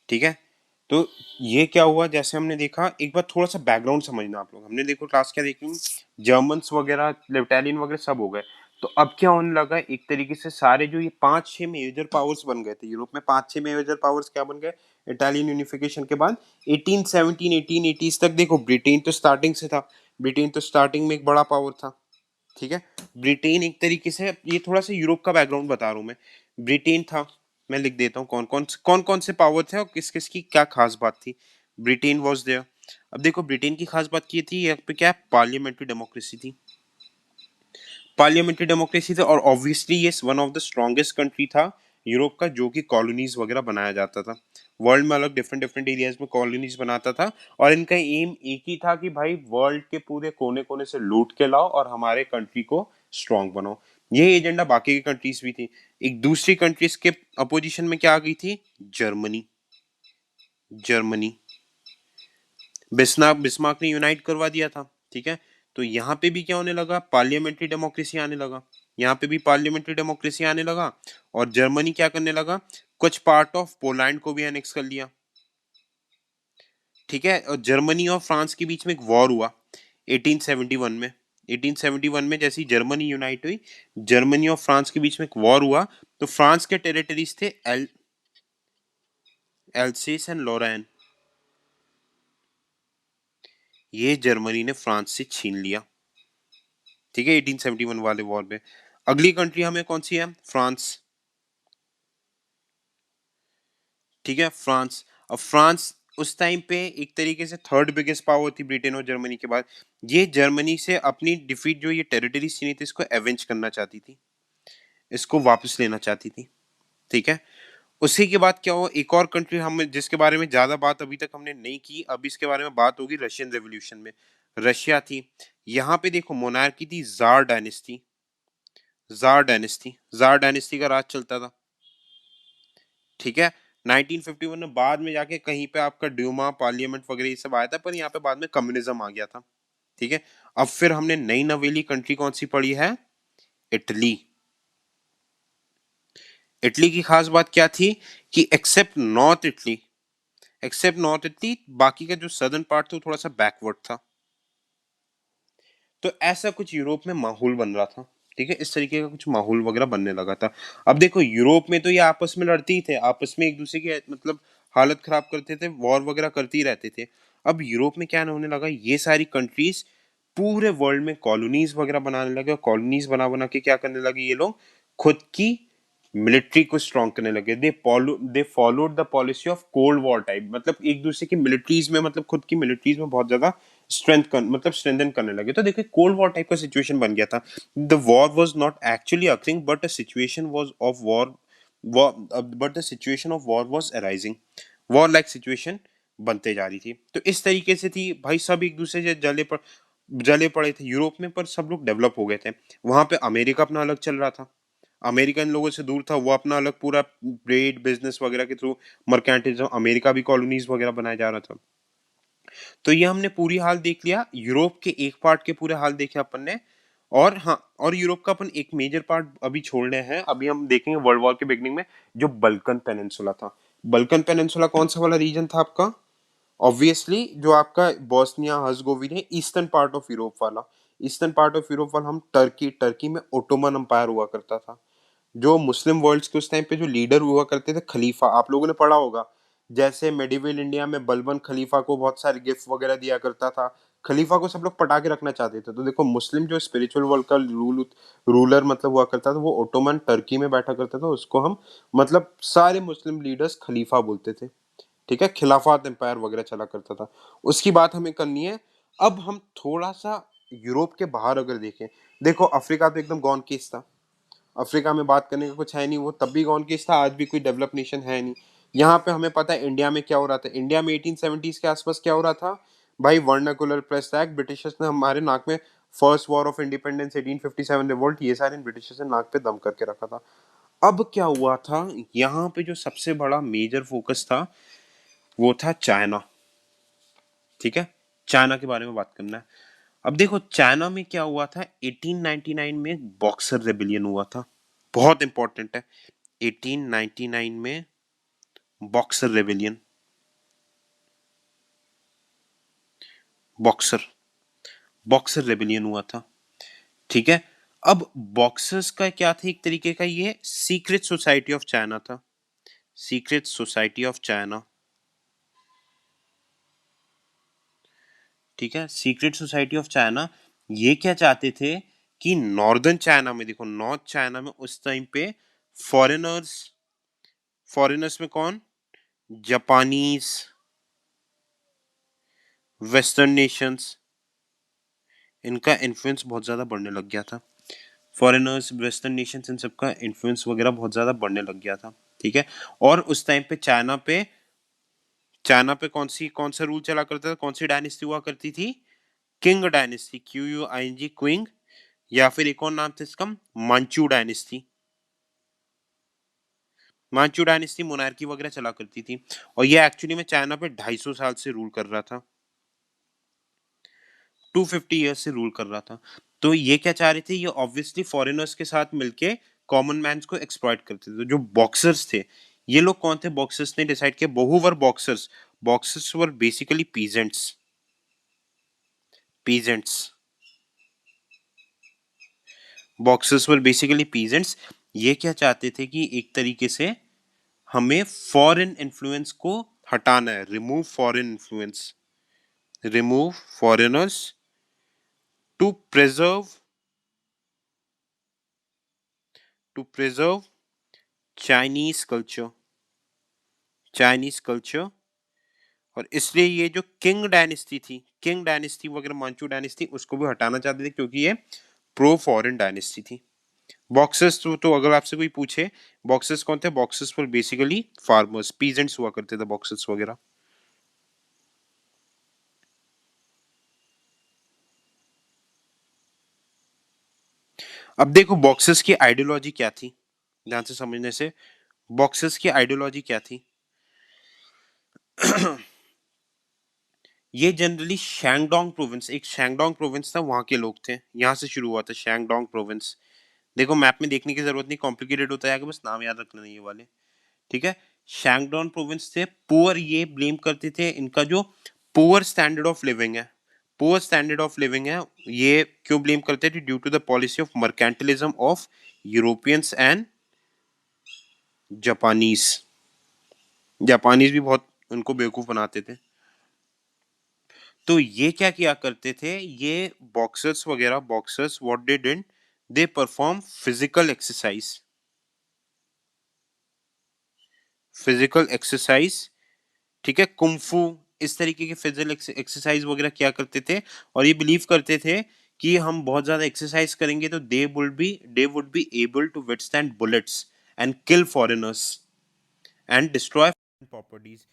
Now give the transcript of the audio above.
ठीक है। तो ये क्या हुआ, जैसे हमने देखा, एक बार थोड़ा सा बैकग्राउंड समझना आप लोग। हमने देखो क्लास क्या देखी, जर्मन्स वगैरह, इटालियन वगैरह सब हो गए। तो अब क्या होने लगा, एक तरीके से सारे जो ये 5-6 मेजर पावर्स बन गए थे यूरोप में, 5-6 मेजर पावर्स क्या बन गए इटालियन यूनिफिकेशन के बाद। 1817 1880s तक देखो, ब्रिटेन तो स्टार्टिंग से था, ब्रिटेन तो स्टार्टिंग में एक बड़ा पावर था। ठीक है, ब्रिटेन एक तरीके से, ये थोड़ा सा यूरोप का बैकग्राउंड बता रहा हूँ मैं। ब्रिटेन था, मैं लिख देता हूँ कौन कौन से पावर थे और किस किस की क्या खास बात थी। Britain was there. अब देखो ब्रिटेन की खास बात की थी, यहाँ पे क्या, पार्लियामेंट्री डेमोक्रेसी थी, पार्लियामेंट्री डेमोक्रेसी थी। और ऑब्वियसली ये one of the strongest country था यूरोप का, जो कि कॉलोनीज वगैरह बनाया जाता था। वर्ल्ड में अलग डिफरेंट डिफरेंट एरियाज में कॉलोनीज बनाता था, और इनका एम एक ही था कि भाई वर्ल्ड के पूरे कोने कोने से लूट के लाओ और हमारे कंट्री को स्ट्रांग बनाओ। ये एजेंडा बाकी की कंट्रीज भी थी। एक दूसरी कंट्रीज के अपोजिशन में क्या आ गई थी, जर्मनी। जर्मनी, बिस्मार्क ने यूनाइट करवा दिया था। ठीक है, तो यहाँ पे भी क्या होने लगा, पार्लियामेंट्री डेमोक्रेसी आने लगा। यहाँ पे भी पार्लियामेंट्री डेमोक्रेसी आने लगा, और जर्मनी क्या करने लगा, कुछ पार्ट ऑफ पोलैंड को भी एनेक्स कर लिया। ठीक है, और जर्मनी और फ्रांस के बीच में एक वॉर हुआ 1871 में। 1871 में जैसी जर्मनी यूनाइट हुई, जर्मनी और फ्रांस के बीच में एक वॉर हुआ। तो फ्रांस के टेरिटरीज थे एल्सेस एंड लॉरेन, ये जर्मनी ने फ्रांस से छीन लिया। ठीक है, 1871 वाले वॉर में। अगली कंट्री हमें कौन सी है, फ्रांस। ठीक है, फ्रांस। अब फ्रांस उस टाइम पे एक तरीके से थर्ड बिगेस्ट पावर थी ब्रिटेन और जर्मनी के बाद। ये जर्मनी से अपनी डिफीट, जो ये टेरिटरी छीनी थी, इसको एवेंज करना चाहती थी, इसको वापस लेना चाहती थी। ठीक है, उसी के बाद क्या हुआ, एक और कंट्री हम जिसके बारे में ज्यादा बात अभी तक हमने नहीं की, अभी इसके बारे में बात होगी रशियन रेवोल्यूशन में। रशिया थी। यहाँ पे देखो मोनार्की थी, जार डायनेस्टी। जार डायनेस्टी का राज चलता था। ठीक है, 1951 में बाद में जाके कहीं पे आपका ड्यूमा, पार्लियामेंट वगैरह ये सब आया था, पर यहाँ पे बाद में कम्युनिज्म आ गया था। ठीक है, अब फिर हमने नई नवेली कंट्री कौन सी पढ़ी है, इटली। इटली की खास बात क्या थी कि एक्सेप्ट नॉर्थ इटली, बाकी का जो सदर्न पार्ट था वो थोड़ा सा बैकवर्ड था। तो ऐसा कुछ यूरोप में माहौल बन रहा था। ठीक है, इस तरीके का कुछ माहौल वगैरह बनने लगा था। अब देखो यूरोप में तो ये आपस में लड़ते ही थे, आपस में एक दूसरे की मतलब हालत खराब करते थे, वॉर वगैरह करते ही रहते थे। अब यूरोप में क्या होने लगा, ये सारी कंट्रीज पूरे वर्ल्ड में कॉलोनीज वगैरह बनाने लगे, और कॉलोनीज बना बना के क्या करने लगे ये लोग, खुद की मिलिट्री को स्ट्रॉन्ग करने लगे। They followed the policy of cold war type, मतलब एक दूसरे की मिलिट्रीज में, मतलब खुद की मिलिट्रीज में बहुत ज्यादा मतलब स्ट्रेंथन करने लगे। तो देखिए कोल्ड वॉर टाइप का सिचुएशन बन गया था। The war was not actually occurring, but a situation was of war, but the situation of war was arising, war like situation बनते जा रही थी। तो इस तरीके से थी भाई, सब एक दूसरे से जले पड़े थे यूरोप में, पर सब लोग डेवलप हो गए थे। वहां पे अमेरिका अपना अलग चल रहा था, अमेरिकन लोगों से दूर था, वो अपना अलग पूरा ट्रेड बिजनेस वगैरह के थ्रू मर्केंटिज्म, अमेरिका भी कॉलोनीज वगैरह बनाया जा रहा था। तो ये हमने पूरी हाल देख लिया, यूरोप के एक पार्ट के पूरे हाल देखे अपन ने। और हाँ, और यूरोप का अपन एक मेजर पार्ट अभी छोड़ रहे हैं, अभी हम देखेंगे वर्ल्ड वॉर के बिगनिंग में जो बल्कन पेनिनसुला था। बल्कन पेनिनसुला कौन सा वाला रीजन था आपका, ऑब्वियसली जो आपका बोस्निया हर्जगोविना है, ईस्टर्न पार्ट ऑफ यूरोप वाला। ईस्टर्न पार्ट ऑफ यूरोप वाला हम टर्की में ओटोमन अंपायर हुआ करता था। जो मुस्लिम वर्ल्ड्स के उस टाइम पे जो लीडर हुआ करते थे, खलीफा, आप लोगों ने पढ़ा होगा। जैसे मेडिवल इंडिया में बलबन खलीफा को बहुत सारे गिफ्ट वगैरह दिया करता था, खलीफा को सब लोग पटा के रखना चाहते थे। तो देखो मुस्लिम जो स्पिरिचुअल वर्ल्ड का रूलर मतलब हुआ करता था, वो ओटोमन टर्की में बैठा करता था, उसको हम मतलब सारे मुस्लिम लीडर्स खलीफा बोलते थे। ठीक है, खिलाफत एम्पायर वगैरह चला करता था। उसकी बात हमें करनी है। अब हम थोड़ा सा यूरोप के बाहर अगर देखें, देखो अफ्रीका तो एकदम गॉन केस था, अफ्रीका में बात करने का कुछ है नहीं, वो तब भी गॉन केस था, आज भी कोई डेवलप नेशन है नहीं। यहाँ पे हमें पता है इंडिया में क्या हो रहा था, इंडिया में 1870s के आसपास क्या हो रहा था भाई, वर्नाकुलर प्रेस एक्ट, ब्रिटिशर्स ने हमारे नाक में, first war of independence 1857 revolt, ये सारे ब्रिटिशर्स ने नाक पे दम करके रखा था। अब क्या हुआ था, यहाँ पे जो सबसे बड़ा मेजर फोकस था वो था चाइना। ठीक है, चाइना के बारे में बात करना है। अब देखो चाइना में क्या हुआ था, 1899 में बॉक्सर रेबिलियन हुआ था, बहुत इंपॉर्टेंट है। 1899 में boxer rebellion, boxer, boxer rebellion हुआ था। ठीक है, अब बॉक्सर्स का क्या था, एक तरीके का ये सीक्रेट सोसाइटी ऑफ चाइना था, सीक्रेट सोसाइटी ऑफ चाइना। ठीक है, सीक्रेट सोसाइटी ऑफ चाइना, ये क्या चाहते थे कि नॉर्दर्न चाइना में, देखो नॉर्थ चाइना में उस टाइम पे फॉरेनर्स, फॉरेनर्स में कौन, जापानीज, वेस्टर्न नेशंस, इनका इन्फ्लुएंस बहुत ज्यादा बढ़ने लग गया था। फॉरेनर्स, वेस्टर्न नेशंस, इन सबका इन्फ्लुएंस वगैरह बहुत ज्यादा बढ़ने लग गया था। ठीक है, और उस टाइम पे चाइना पे, चाइना पे कौन सा रूल चला करता था, कौन सी डायनेस्टी हुआ करती थी, किंग डायनेस्टी, QUING, क्विंग, या फिर एक और नाम था इसका, Manchu dynasty. Manchu dynasty monarchy वगैरह चला करती थी, और ये एक्चुअली में चाइना पे 250 साल से रूल कर रहा था, 250 ईयर्स से रूल कर रहा था। तो ये क्या चाह रहे थे, ये ऑब्वियसली फॉरेनर्स के साथ मिलके कॉमन मैन को एक्सप्लॉइट करते थे। जो बॉक्सर्स थे, ये लोग कौन थे, बॉक्सर्स ने डिसाइड किया, बहु were boxers, boxers were basically peasants, peasants, boxers were basically peasants. ये क्या चाहते थे कि एक तरीके से हमें फॉरेन इन्फ्लुएंस को हटाना है, remove foreign influence, remove foreigners to preserve, to preserve Chinese culture, Chinese culture. और इसलिए ये जो किंग डायनेस्टी थी, किंग डायनेस्टी वगैरह, मांचू डायनेस्टी, उसको भी हटाना चाहते थे, क्योंकि ये प्रो फॉरेन डायनेस्टी थी। बॉक्सर्स तो अगर आपसे कोई पूछे बॉक्सर्स कौन थे, बॉक्सर्स पर बेसिकली फार्मर्स, पीजेंट्स हुआ करते थे बॉक्सर्स वगैरह। अब देखो बॉक्सर्स की आइडियोलॉजी क्या थी, ध्यान से समझने से, बॉक्सर्स की आइडियोलॉजी क्या थी। ये जनरली शैंगडोंग प्रोविंस, एक शैंगडोंग प्रोविंस था, वहां के लोग थे, यहाँ से शुरू हुआ था शैंगडोंग प्रोविंस। देखो मैप में देखने की जरूरत नहीं, कॉम्प्लिकेटेड होता है, बस नाम याद रखना ये वाले। ठीक है, शैंगडोंग प्रोविंस थे, पुअर ये ब्लेम करते थे, इनका जो पुअर स्टैंडर्ड ऑफ लिविंग है, पुअर स्टैंडर्ड ऑफ लिविंग है, ये क्यों ब्लेम करते थे, due to the policy of mercantilism of Europeans and Japanese, Japanese भी बहुत उनको बेवकूफ बनाते थे। तो ये क्या किया करते थे, ये बॉक्सर्स वगैरह, boxers what they did, they perform physical exercise, physical exercise. ठीक है, कुंफू, इस तरीके के फिजिकल एक्सरसाइज वगैरह किया करते थे, और ये बिलीव करते थे कि हम बहुत ज्यादा एक्सरसाइज करेंगे तो they would be able to withstand bullets and kill foreigners and destroy properties.